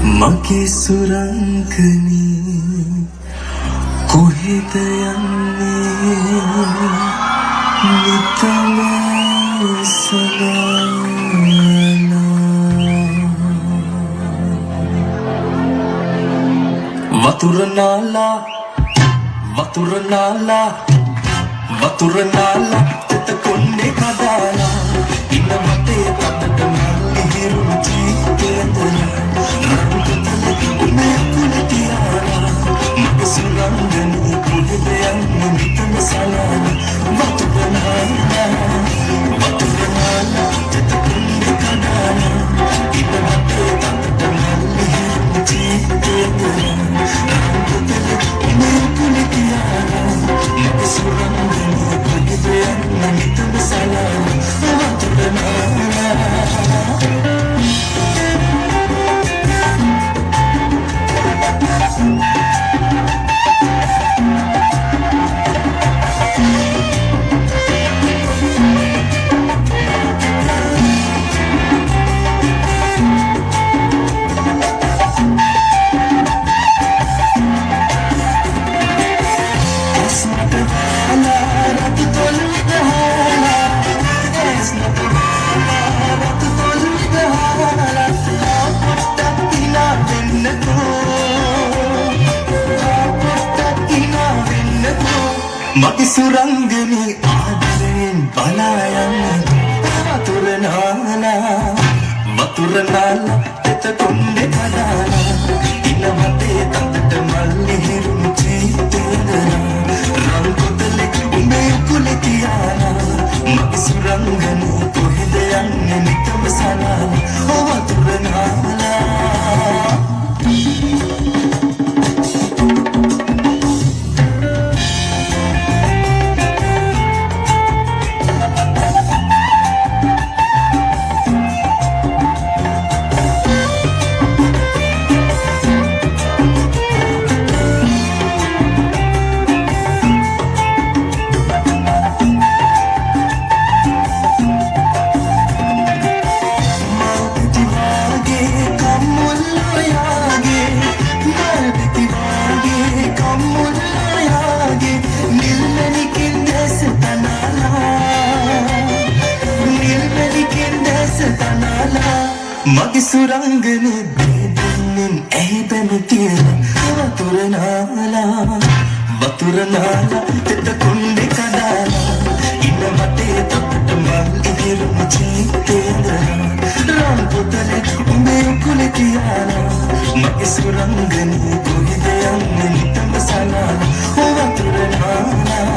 මගේ සුරංගනී කොහෙද යන්නේ නිතම සලානා වතුර නාලා තෙත කොන්නේ කඩාලා ඉන්න මතේ තතට මල්ලි හිරුණු ජීවිතේදලා මගේ සුරංගනී ආදරයෙන් බලා යන්න වතුර නාලා තෙත කොණ්ඩේ කඩාලා ඉන්න මතේ තතට මල්ලි හිරුණු ජීවිතේදලා රන් කොතලේ උඹේ උකුලේ තියාලා මගේ සුරංගනී කොහෙද යන්නේ නිතම සලාලා වතුර නාලා මගේ සුරංගනී දෙන්නෙන් ඇයි බැමි තියලා වතුර නාලා තෙත කොණ්ඩේ කඩාලා ඉන්න මතේ තපට මල් ඉහිරුණු ජීවිතේදලා රන් පොතලේ උඹේ උකුලේ තියාලා මගේ සුරංගනී කොහෙද යන්නේ නිතම සලාලා වතුර නාලා